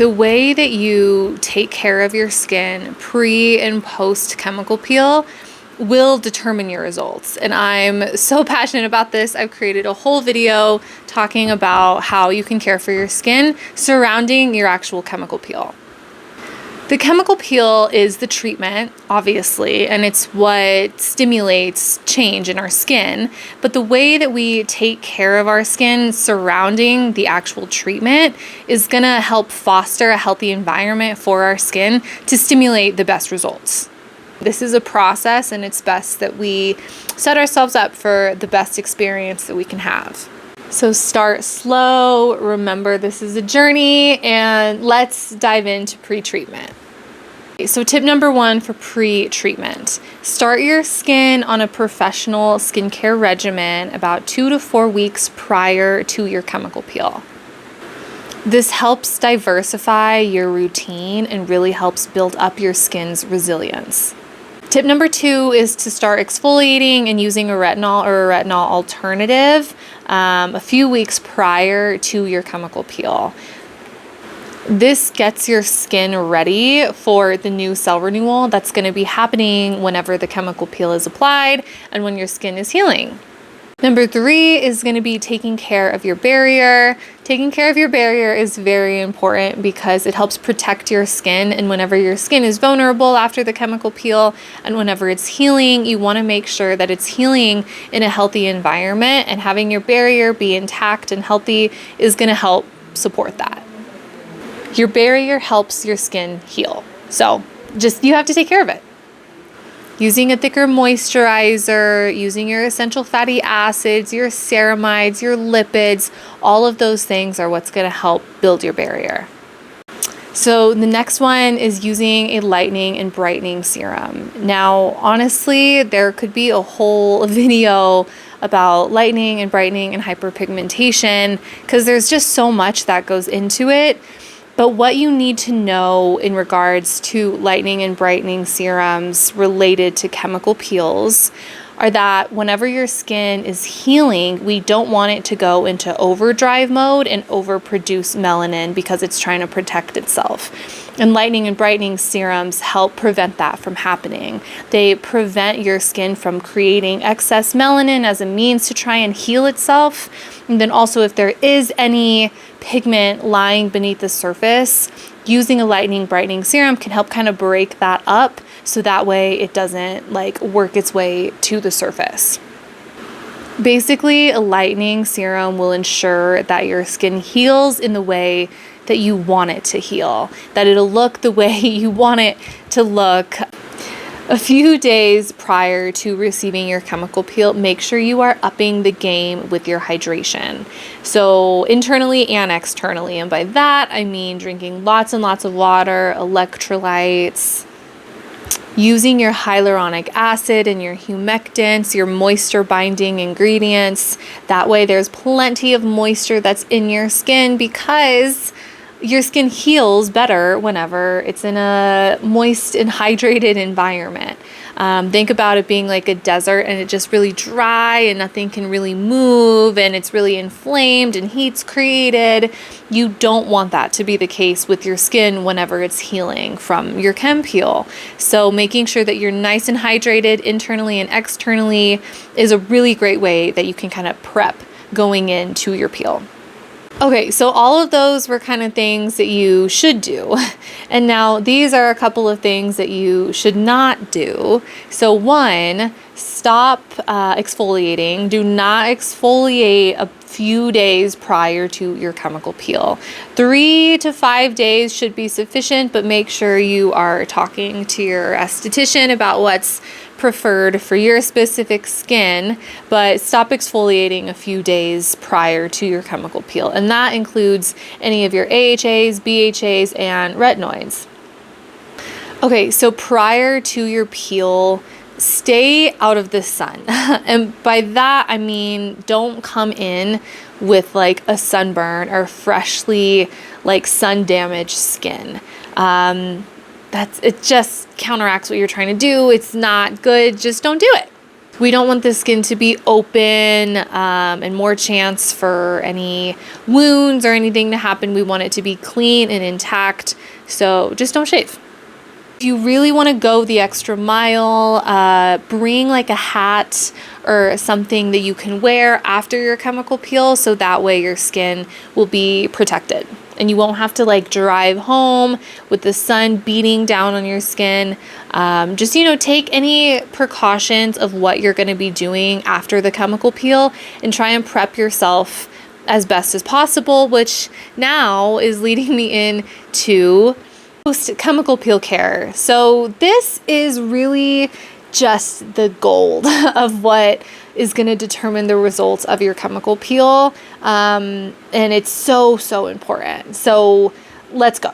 The way that you take care of your skin pre and post chemical peel will determine your results. And I'm so passionate about this. I've created a whole video talking about how you can care for your skin surrounding your actual chemical peel. The chemical peel is the treatment, obviously, and it's what stimulates change in our skin. But the way that we take care of our skin surrounding the actual treatment is going to help foster a healthy environment for our skin to stimulate the best results. This is a process, and it's best that we set ourselves up for the best experience that we can have. So start slow. Remember, this is a journey, and let's dive into pre-treatment. So tip number 1 for pre-treatment, start your skin on a professional skincare regimen about 2 to 4 weeks prior to your chemical peel. This helps diversify your routine and really helps build up your skin's resilience. Tip number 2 is to start exfoliating and using a retinol or a retinol alternative a few weeks prior to your chemical peel. This gets your skin ready for the new cell renewal that's going to be happening whenever the chemical peel is applied and when your skin is healing. Number 3 is going to be taking care of your barrier. Taking care of your barrier is very important because it helps protect your skin, and whenever your skin is vulnerable after the chemical peel and whenever it's healing, you want to make sure that it's healing in a healthy environment, and having your barrier be intact and healthy is going to help support that. Your barrier helps your skin heal. So you have to take care of it. Using a thicker moisturizer, using your essential fatty acids, your ceramides, your lipids, all of those things are what's going to help build your barrier. So the next one is using a lightening and brightening serum. Now, honestly, there could be a whole video about lightening and brightening and hyperpigmentation because there's just so much that goes into it. But what you need to know in regards to lightening and brightening serums related to chemical peels are that whenever your skin is healing, we don't want it to go into overdrive mode and overproduce melanin because it's trying to protect itself. And lightening and brightening serums help prevent that from happening. They prevent your skin from creating excess melanin as a means to try and heal itself. And then also, if there is any pigment lying beneath the surface, using a lightening brightening serum can help kind of break that up so that way it doesn't work its way to the surface. Basically, a lightening serum will ensure that your skin heals in the way that you want it to heal, that it'll look the way you want it to look. A few days prior to receiving your chemical peel, make sure you are upping the game with your hydration. So internally and externally. And by that, I mean drinking lots and lots of water, electrolytes, using your hyaluronic acid and your humectants, your moisture binding ingredients. That way there's plenty of moisture that's in your skin because your skin heals better whenever it's in a moist and hydrated environment. Think about it being like a desert and it's just really dry and nothing can really move and it's really inflamed and heat's created. You don't want that to be the case with your skin whenever it's healing from your chem peel. So making sure that you're nice and hydrated internally and externally is a really great way that you can kind of prep going into your peel. Okay, so all of those were kind of things that you should do. And now these are a couple of things that you should not do. So 1, stop exfoliating. Do not exfoliate a few days prior to your chemical peel. 3 to 5 days should be sufficient, but make sure you are talking to your esthetician about what's preferred for your specific skin, but stop exfoliating a few days prior to your chemical peel. And that includes any of your AHAs, BHAs, and retinoids. Okay, so prior to your peel, stay out of the sun. And by that, I mean, don't come in with like a sunburn or freshly sun damaged skin. It just counteracts what you're trying to do. It's not good. Just don't do it. We don't want the skin to be open and more chance for any wounds or anything to happen. We want it to be clean and intact. So just don't shave. If you really want to go the extra mile, bring like a hat or something that you can wear after your chemical peel, so that way your skin will be protected and you won't have to like drive home with the sun beating down on your skin. Just, take any precautions of what you're going to be doing after the chemical peel and try and prep yourself as best as possible, which now is leading me into post-chemical peel care. So this is really just the gold of what is going to determine the results of your chemical peel. And it's so, so important. So let's go.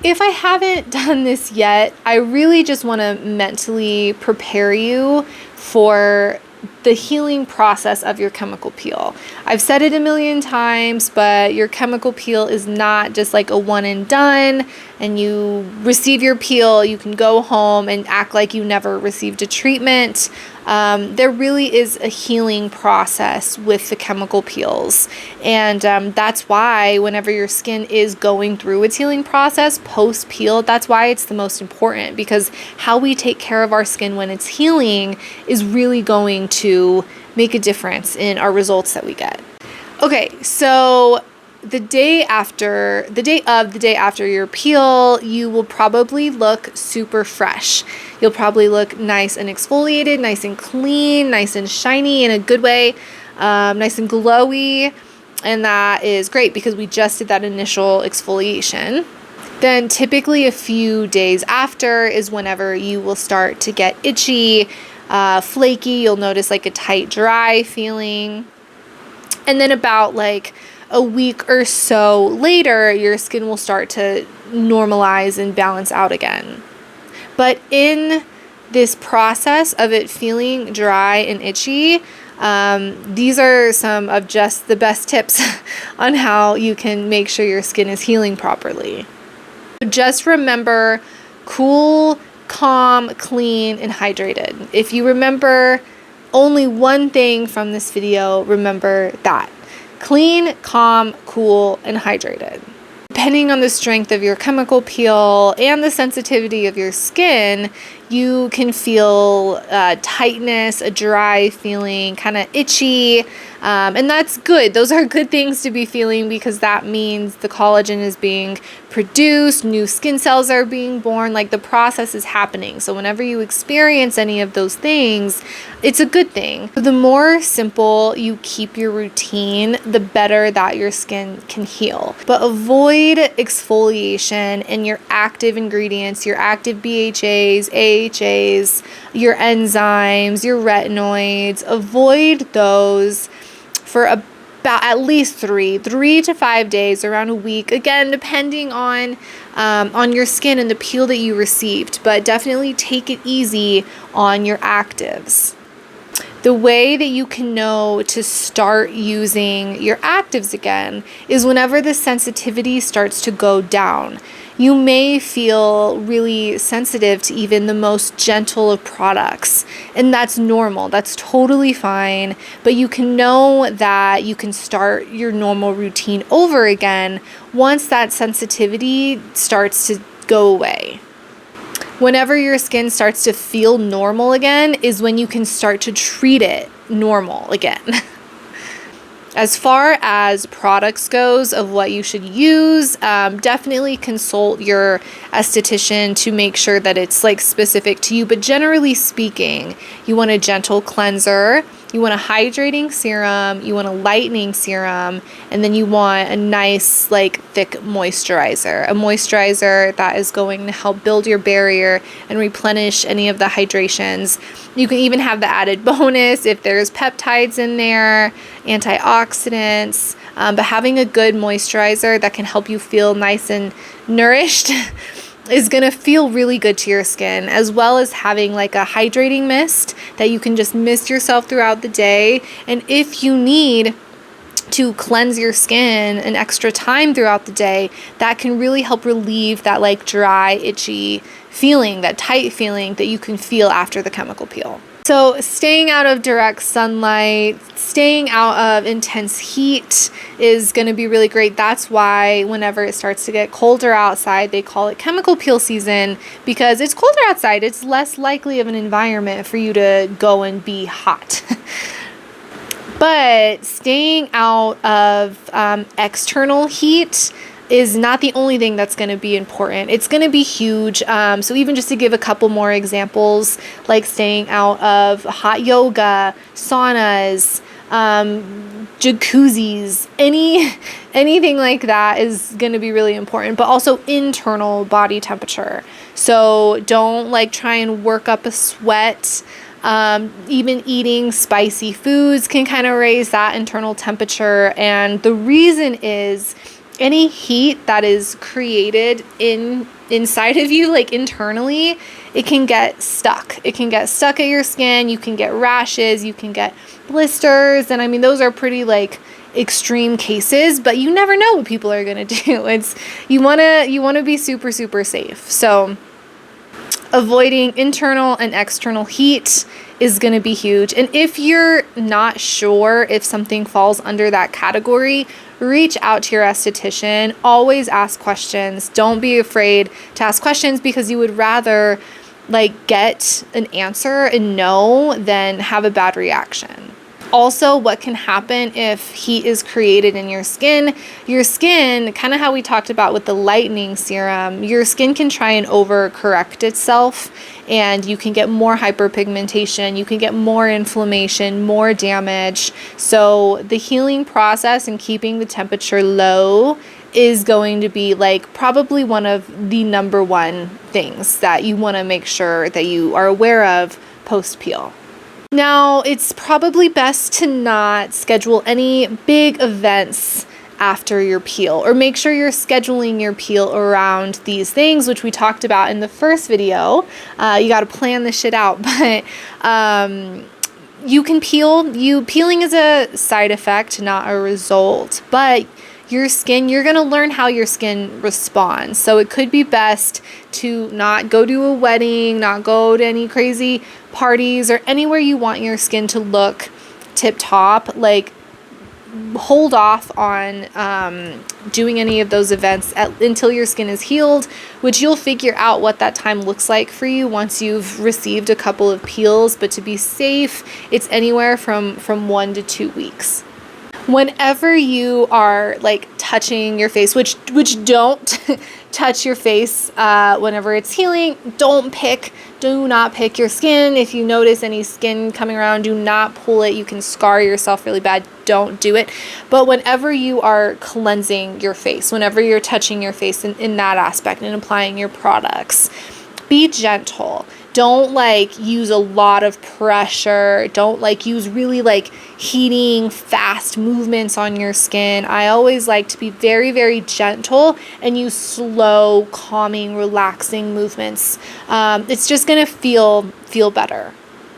If I haven't done this yet, I really just want to mentally prepare you for the healing process of your chemical peel. I've said it a million times, but your chemical peel is not just like a one and done and you receive your peel, you can go home and act like you never received a treatment. There really is a healing process with the chemical peels. And that's why whenever your skin is going through its healing process post-peel, that's why it's the most important, because how we take care of our skin when it's healing is really going to make a difference in our results that we get. Okay, so the day after your peel, you will probably look super fresh. You'll probably look nice and exfoliated, nice and clean, nice and shiny in a good way, nice and glowy. And that is great because we just did that initial exfoliation. Then typically a few days after is whenever you will start to get itchy, flaky. You'll notice like a tight, dry feeling. And then about like a week or so later, your skin will start to normalize and balance out again. But in this process of it feeling dry and itchy, these are some of just the best tips on how you can make sure your skin is healing properly. Just remember, cool, calm, clean, and hydrated. If you remember only one thing from this video, remember that. Clean, calm, cool, and hydrated. Depending on the strength of your chemical peel and the sensitivity of your skin, you can feel tightness, a dry feeling, kind of itchy, and that's good. Those are good things to be feeling because that means the collagen is being produced, new skin cells are being born, like the process is happening. So whenever you experience any of those things, it's a good thing. The more simple you keep your routine, the better that your skin can heal. But avoid exfoliation and your active ingredients, your active BHAs, AHAs, your enzymes, your retinoids. Avoid those for about at least 3 to 5 days, around a week. Again, depending on your skin and the peel that you received, but definitely take it easy on your actives. The way that you can know to start using your actives again is whenever the sensitivity starts to go down. You may feel really sensitive to even the most gentle of products, and that's normal. That's totally fine, but you can know that you can start your normal routine over again once that sensitivity starts to go away. Whenever your skin starts to feel normal again is when you can start to treat it normal again. As far as products goes of what you should use, definitely consult your esthetician to make sure that it's like specific to you. But generally speaking, you want a gentle cleanser, you want a hydrating serum, you want a lightening serum, and then you want a nice like thick moisturizer. A moisturizer that is going to help build your barrier and replenish any of the hydrations. You can even have the added bonus if there's peptides in there, antioxidants, but having a good moisturizer that can help you feel nice and nourished is going to feel really good to your skin, as well as having like a hydrating mist that you can just mist yourself throughout the day. And if you need to cleanse your skin an extra time throughout the day, that can really help relieve that like dry, itchy feeling, that tight feeling that you can feel after the chemical peel. So staying out of direct sunlight, staying out of intense heat is going to be really great. That's why whenever it starts to get colder outside, they call it chemical peel season, because it's colder outside. It's less likely of an environment for you to go and be hot. But staying out of external heat is not the only thing that's going to be important. It's going to be huge. So even just to give a couple more examples, like staying out of hot yoga, saunas, jacuzzis, anything like that is going to be really important, but also internal body temperature. So don't like try and work up a sweat. Even eating spicy foods can kind of raise that internal temperature. And the reason is any heat that is created inside of you, like internally, it can get stuck. It can get stuck at your skin. You can get rashes, you can get blisters. And I mean, those are pretty like extreme cases, but you never know what people are going to do. You want to be super, super safe. So avoiding internal and external heat is going to be huge. And if you're not sure if something falls under that category, reach out to your esthetician. Always ask questions. Don't be afraid to ask questions, because you would rather like get an answer and know than have a bad reaction. Also, what can happen if heat is created in your skin, kind of how we talked about with the lightening serum, your skin can try and overcorrect itself, and you can get more hyperpigmentation, you can get more inflammation, more damage. So the healing process and keeping the temperature low is going to be like probably one of the number one things that you want to make sure that you are aware of post-peel. Now, it's probably best to not schedule any big events after your peel, or make sure you're scheduling your peel around these things, which we talked about in the first video. You got to plan this shit out, but you can peel. Peeling is a side effect, not a result, but your skin, you're going to learn how your skin responds. So it could be best to not go to a wedding, not go to any crazy parties or anywhere you want your skin to look tip top. Like, hold off on doing any of those events until your skin is healed, which you'll figure out what that time looks like for you once you've received a couple of peels. But to be safe, it's anywhere from 1 to 2 weeks. Whenever you are like touching your face, which don't touch your face whenever it's healing, do not pick your skin. If you notice any skin coming around, do not pull it. You can scar yourself really bad. Don't do it. But whenever you are cleansing your face, whenever you're touching your face in that aspect and applying your products, be gentle. Don't like use a lot of pressure. Don't like use really like heating fast movements on your skin. I always like to be very, very gentle and use slow, calming, relaxing movements. It's just gonna feel better.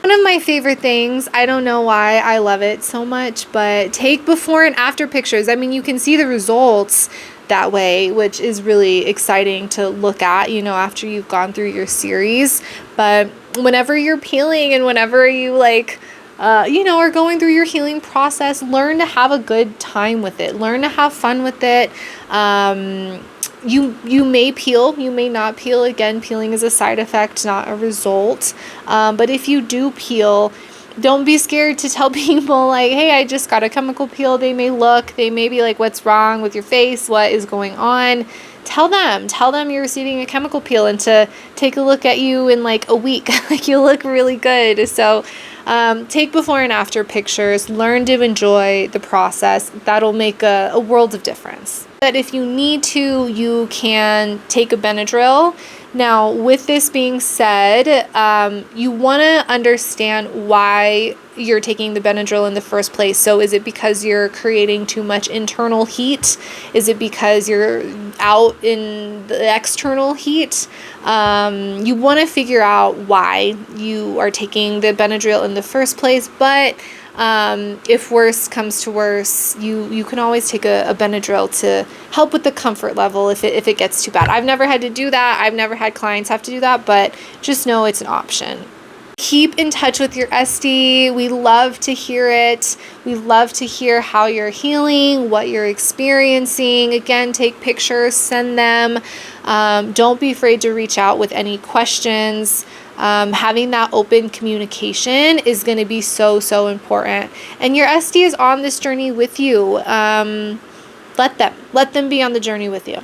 One of my favorite things, I don't know why I love it so much, but take before and after pictures. I mean, you can see the results that way, which is really exciting to look at, after you've gone through your series. But whenever you're peeling and whenever you are going through your healing process, learn to have a good time with it. Learn to have fun with it. You may peel, you may not peel. Again, peeling is a side effect, not a result. But if you do peel, don't be scared to tell people like, hey, I just got a chemical peel. They may be like, what's wrong with your face? What is going on? Tell them you're receiving a chemical peel and to take a look at you in like a week. Like, you look really good. So take before and after pictures, learn to enjoy the process. That'll make a world of difference. But if you need to, you can take a Benadryl. Now, with this being said, you want to understand why you're taking the Benadryl in the first place. So is it because you're creating too much internal heat? Is it because you're out in the external heat? You want to figure out why you are taking the Benadryl in the first place. But if worse comes to worse, you can always take a Benadryl to help with the comfort level if it gets too bad. I've never had to do that. I've never had clients have to do that, but just know it's an option. Keep in touch with your SD. We love to hear it. We love to hear how you're healing, what you're experiencing. Again, take pictures, send them. Don't be afraid to reach out with any questions. Having that open communication is going to be so, so important. And your SD is on this journey with you. Let them be on the journey with you.